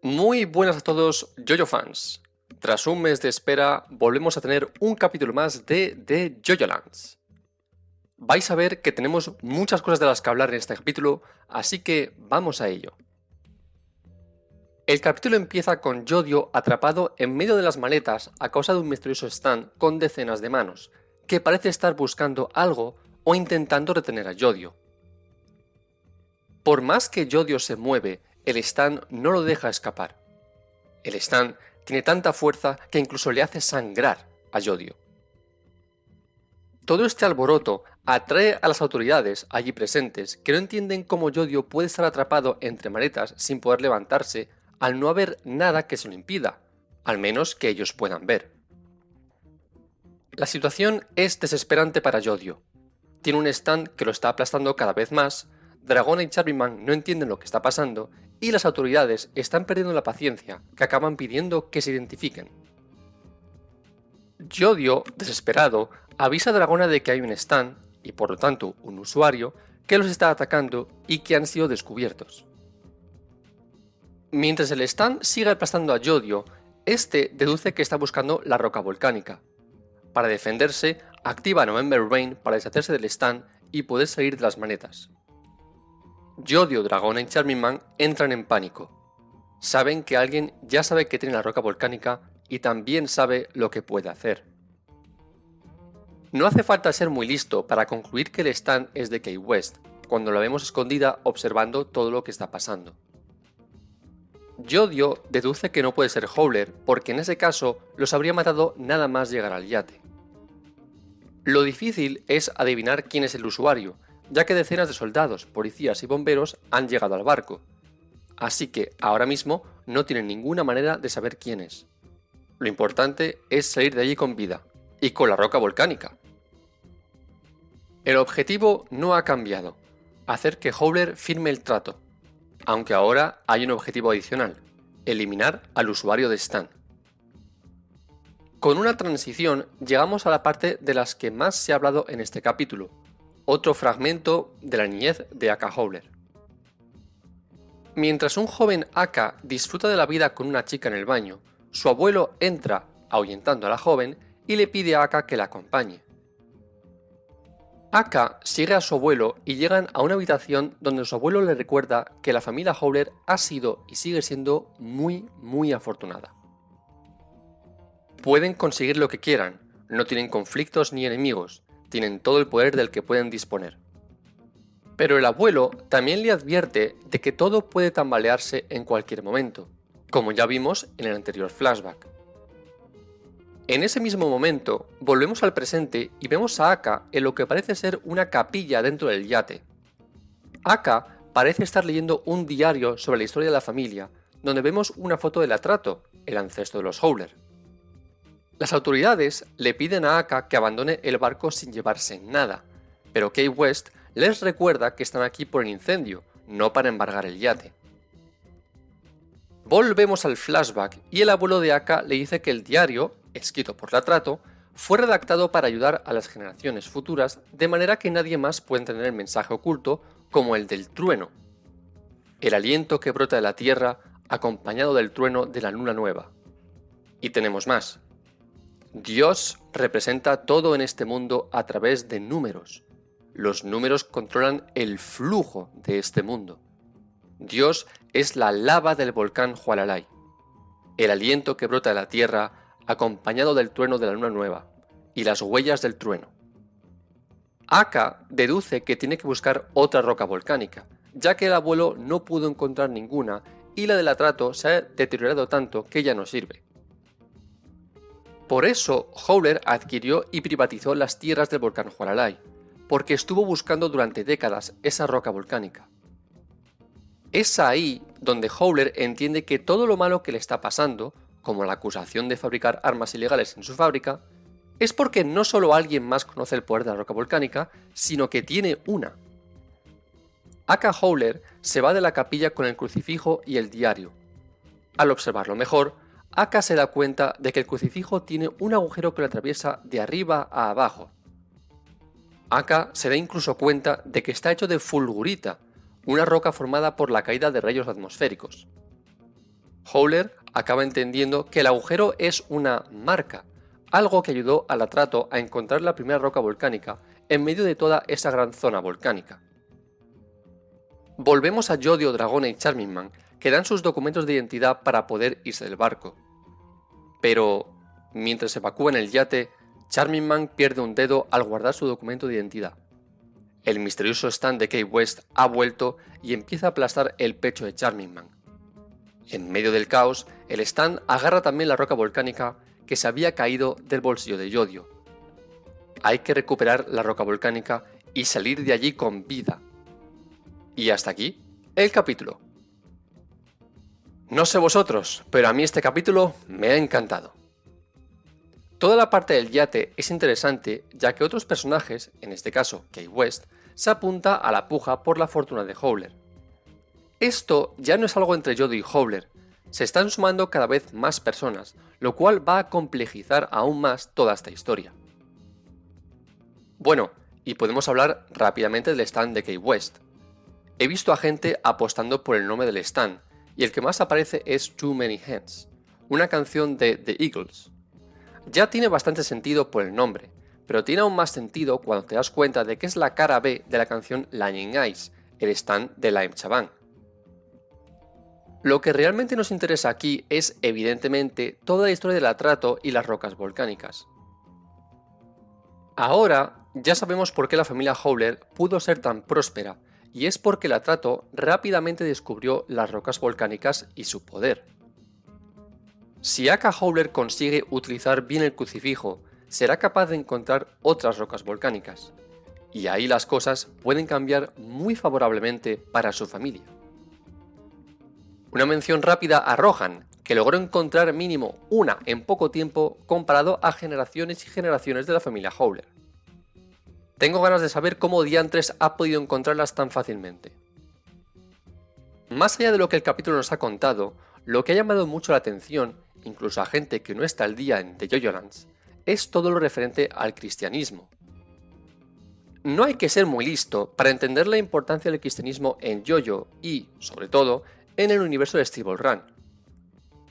Muy buenas a todos, JoJo fans. Tras un mes de espera, volvemos a tener un capítulo más de The JoJo Lands. Vais a ver que tenemos muchas cosas de las que hablar en este capítulo, así que vamos a ello. El capítulo empieza con Yodio atrapado en medio de las maletas a causa de un misterioso stand con decenas de manos, que parece estar buscando algo o intentando retener a Yodio. Por más que Yodio se mueve, el stand no lo deja escapar. El stand tiene tanta fuerza que incluso le hace sangrar a Yodio. Todo este alboroto atrae a las autoridades allí presentes que no entienden cómo Yodio puede estar atrapado entre maletas sin poder levantarse al no haber nada que se lo impida, al menos que ellos puedan ver. La situación es desesperante para Yodio. Tiene un stand que lo está aplastando cada vez más, Dragona y Charming no entienden lo que está pasando y las autoridades están perdiendo la paciencia, que acaban pidiendo que se identifiquen. Yodio, desesperado, avisa a Dragona de que hay un stand, y por lo tanto un usuario, que los está atacando y que han sido descubiertos. Mientras el stand sigue aplastando a Yodio, este deduce que está buscando la roca volcánica. Para defenderse, activa November Rain para deshacerse del stand y poder salir de las manetas. Yodio, Dragona y Charming entran en pánico. Saben que alguien ya sabe que tiene la roca volcánica y también sabe lo que puede hacer. No hace falta ser muy listo para concluir que el stand es de Kate West, cuando la vemos escondida observando todo lo que está pasando. Yodio deduce que no puede ser Howler porque en ese caso los habría matado nada más llegar al yate. Lo difícil es adivinar quién es el usuario, ya que decenas de soldados, policías y bomberos han llegado al barco. Así que ahora mismo no tienen ninguna manera de saber quién es. Lo importante es salir de allí con vida, y con la roca volcánica. El objetivo no ha cambiado, hacer que Howler firme el trato, aunque ahora hay un objetivo adicional, eliminar al usuario de Stan. Con una transición llegamos a la parte de las que más se ha hablado en este capítulo, otro fragmento de la niñez de Aka Howler. Mientras un joven Aka disfruta de la vida con una chica en el baño, su abuelo entra ahuyentando a la joven y le pide a Aka que la acompañe. Aka sigue a su abuelo y llegan a una habitación donde su abuelo le recuerda que la familia Howler ha sido y sigue siendo muy afortunada. Pueden conseguir lo que quieran, no tienen conflictos ni enemigos, tienen todo el poder del que pueden disponer. Pero el abuelo también le advierte de que todo puede tambalearse en cualquier momento, como ya vimos en el anterior flashback. En ese mismo momento, volvemos al presente y vemos a Aka en lo que parece ser una capilla dentro del yate. Aka parece estar leyendo un diario sobre la historia de la familia, donde vemos una foto del Atrato, el ancestro de los Howler. Las autoridades le piden a Aka que abandone el barco sin llevarse nada, pero Kate West les recuerda que están aquí por el incendio, no para embargar el yate. Volvemos al flashback y el abuelo de Aka le dice que el diario, escrito por Atrato, fue redactado para ayudar a las generaciones futuras de manera que nadie más pueda entender el mensaje oculto como el del trueno. El aliento que brota de la tierra acompañado del trueno de la luna nueva. Y tenemos más. Dios representa todo en este mundo a través de números. Los números controlan el flujo de este mundo. Dios es la lava del volcán Hualalai, el aliento que brota de la tierra acompañado del trueno de la luna nueva, y las huellas del trueno. Aka deduce que tiene que buscar otra roca volcánica, ya que el abuelo no pudo encontrar ninguna y la del Atrato se ha deteriorado tanto que ya no sirve. Por eso Howler adquirió y privatizó las tierras del volcán Hualalai, porque estuvo buscando durante décadas esa roca volcánica. Es ahí donde Howler entiende que todo lo malo que le está pasando, como la acusación de fabricar armas ilegales en su fábrica, es porque no solo alguien más conoce el poder de la roca volcánica, sino que tiene una. Aka Howler se va de la capilla con el crucifijo y el diario. Al observarlo mejor, Aka se da cuenta de que el crucifijo tiene un agujero que lo atraviesa de arriba a abajo. Aka se da incluso cuenta de que está hecho de fulgurita, una roca formada por la caída de rayos atmosféricos. Howler acaba entendiendo que el agujero es una marca, algo que ayudó al Atrato a encontrar la primera roca volcánica en medio de toda esa gran zona volcánica. Volvemos a Yodio, Dragona y Charming Man, que dan sus documentos de identidad para poder irse del barco. Pero, mientras evacúan el yate, Charming Man pierde un dedo al guardar su documento de identidad. El misterioso Stan de Kate West ha vuelto y empieza a aplastar el pecho de Charming Man. En medio del caos, el Stan agarra también la roca volcánica que se había caído del bolsillo de Yodio. Hay que recuperar la roca volcánica y salir de allí con vida. Y hasta aquí el capítulo. No sé vosotros, pero a mí este capítulo me ha encantado. Toda la parte del yate es interesante ya que otros personajes, en este caso Kate West, se apunta a la puja por la fortuna de Howler. Esto ya no es algo entre Yodio y Howler, se están sumando cada vez más personas, lo cual va a complejizar aún más toda esta historia. Bueno, y podemos hablar rápidamente del stand de Kate West. He visto a gente apostando por el nombre del stand, y el que más aparece es Too Many Hands, una canción de The Eagles. Ya tiene bastante sentido por el nombre, pero tiene aún más sentido cuando te das cuenta de que es la cara B de la canción Lying Eyes, el stand de Laim Chaban. Lo que realmente nos interesa aquí es, evidentemente, toda la historia del Atrato y las rocas volcánicas. Ahora ya sabemos por qué la familia Howler pudo ser tan próspera, y es porque el Atrato rápidamente descubrió las rocas volcánicas y su poder. Si Aka Howler consigue utilizar bien el crucifijo, será capaz de encontrar otras rocas volcánicas, y ahí las cosas pueden cambiar muy favorablemente para su familia. Una mención rápida a Rohan, que logró encontrar mínimo una en poco tiempo comparado a generaciones y generaciones de la familia Howler. Tengo ganas de saber cómo diantres ha podido encontrarlas tan fácilmente. Más allá de lo que el capítulo nos ha contado, lo que ha llamado mucho la atención, incluso a gente que no está al día en The Jojolands, es todo lo referente al cristianismo. No hay que ser muy listo para entender la importancia del cristianismo en JoJo y, sobre todo, en el universo de Steve Run.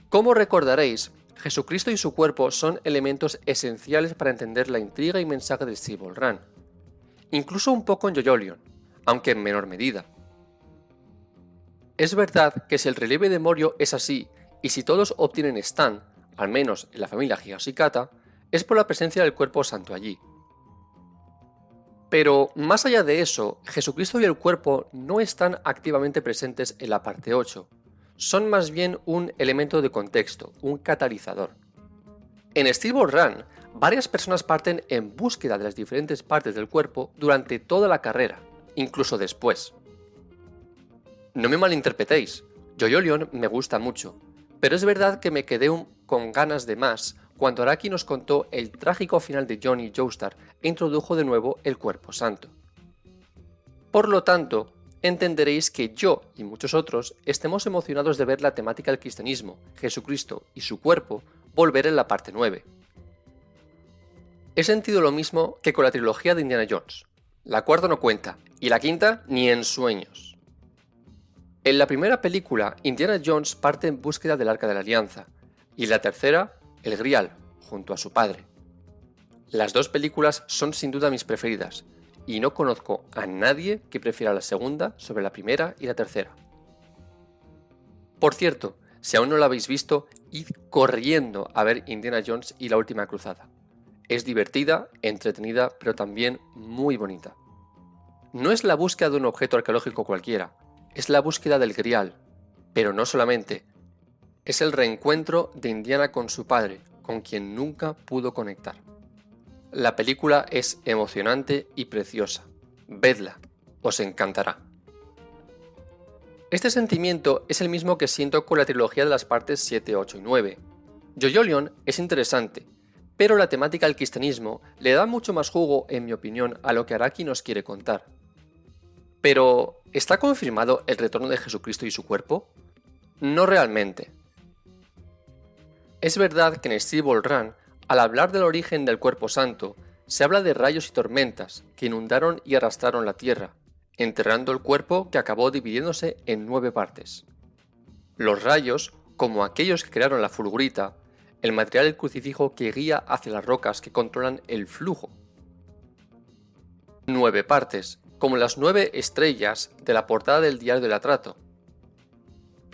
Como recordaréis, Jesucristo y su cuerpo son elementos esenciales para entender la intriga y mensaje de Steve Run, incluso un poco en JoJolion, aunque en menor medida. Es verdad que si el relieve de Morio es así, y si todos obtienen Stan, al menos en la familia Higashikata, es por la presencia del cuerpo santo allí. Pero más allá de eso, Jesucristo y el cuerpo no están activamente presentes en la parte 8, son más bien un elemento de contexto, un catalizador. En Steve Run, varias personas parten en búsqueda de las diferentes partes del cuerpo durante toda la carrera, incluso después. No me malinterpretéis, JoJolion me gusta mucho, pero es verdad que me quedé con ganas de más cuando Araki nos contó el trágico final de Johnny y Joestar e introdujo de nuevo el cuerpo santo. Por lo tanto, entenderéis que yo y muchos otros estemos emocionados de ver la temática del cristianismo, Jesucristo y su cuerpo volver en la parte 9. He sentido lo mismo que con la trilogía de Indiana Jones. La cuarta no cuenta, y la quinta ni en sueños. En la primera película, Indiana Jones parte en búsqueda del Arca de la Alianza, y en la tercera, el Grial, junto a su padre. Las dos películas son sin duda mis preferidas, y no conozco a nadie que prefiera la segunda sobre la primera y la tercera. Por cierto, si aún no la habéis visto, id corriendo a ver Indiana Jones y la Última Cruzada. Es divertida, entretenida, pero también muy bonita. No es la búsqueda de un objeto arqueológico cualquiera, es la búsqueda del Grial, pero no solamente. Es el reencuentro de Indiana con su padre, con quien nunca pudo conectar. La película es emocionante y preciosa. Vedla, os encantará. Este sentimiento es el mismo que siento con la trilogía de las partes 7, 8 y 9. JoJolion es interesante, pero la temática del cristianismo le da mucho más jugo, en mi opinión, a lo que Araki nos quiere contar. Pero, ¿está confirmado el retorno de Jesucristo y su cuerpo? No realmente. Es verdad que en Steve Run, al hablar del origen del cuerpo santo, se habla de rayos y tormentas que inundaron y arrastraron la tierra, enterrando el cuerpo que acabó dividiéndose en 9 partes. Los rayos como aquellos que crearon la fulgurita, el material del crucifijo que guía hacia las rocas que controlan el flujo. 9 partes, como las 9 estrellas de la portada del Diario del Atrato.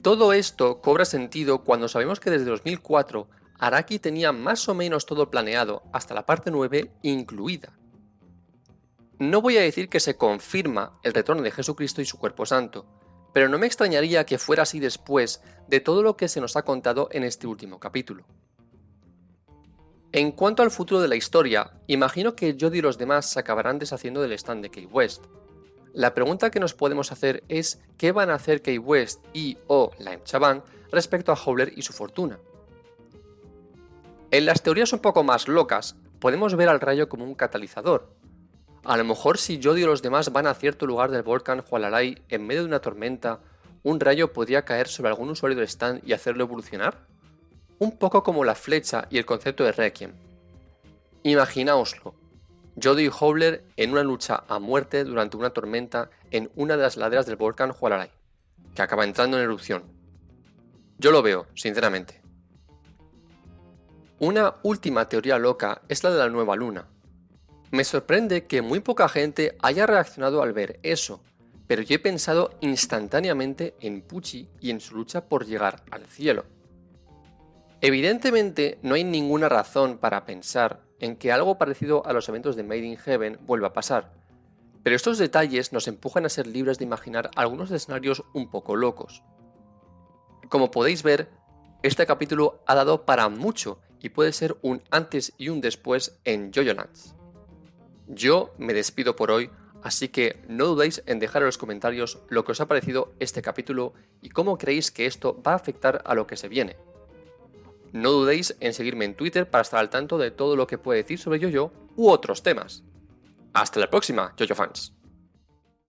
Todo esto cobra sentido cuando sabemos que desde 2004 Araki tenía más o menos todo planeado, hasta la parte 9 incluida. No voy a decir que se confirma el retorno de Jesucristo y su cuerpo santo, pero no me extrañaría que fuera así después de todo lo que se nos ha contado en este último capítulo. En cuanto al futuro de la historia, imagino que Jody y los demás se acabarán deshaciendo del stand de Kanye West. La pregunta que nos podemos hacer es ¿qué van a hacer Kanye West y o Lime Chaban respecto a Howler y su fortuna? En las teorías un poco más locas, podemos ver al rayo como un catalizador. A lo mejor si Jody y los demás van a cierto lugar del volcán Hualarai en medio de una tormenta, un rayo podría caer sobre algún usuario del stand y hacerlo evolucionar. Un poco como la flecha y el concepto de Requiem. Imaginaoslo, Jody y Howler en una lucha a muerte durante una tormenta en una de las laderas del volcán Hualarai, que acaba entrando en erupción. Yo lo veo, sinceramente. Una última teoría loca es la de la nueva luna. Me sorprende que muy poca gente haya reaccionado al ver eso, pero yo he pensado instantáneamente en Pucci y en su lucha por llegar al cielo. Evidentemente no hay ninguna razón para pensar en que algo parecido a los eventos de Made in Heaven vuelva a pasar, pero estos detalles nos empujan a ser libres de imaginar algunos escenarios un poco locos. Como podéis ver, este capítulo ha dado para mucho y puede ser un antes y un después en JoJo Lands. Yo me despido por hoy, así que no dudéis en dejar en los comentarios lo que os ha parecido este capítulo y cómo creéis que esto va a afectar a lo que se viene. No dudéis en seguirme en Twitter para estar al tanto de todo lo que puedo decir sobre JoJo u otros temas. Hasta la próxima, JoJo fans.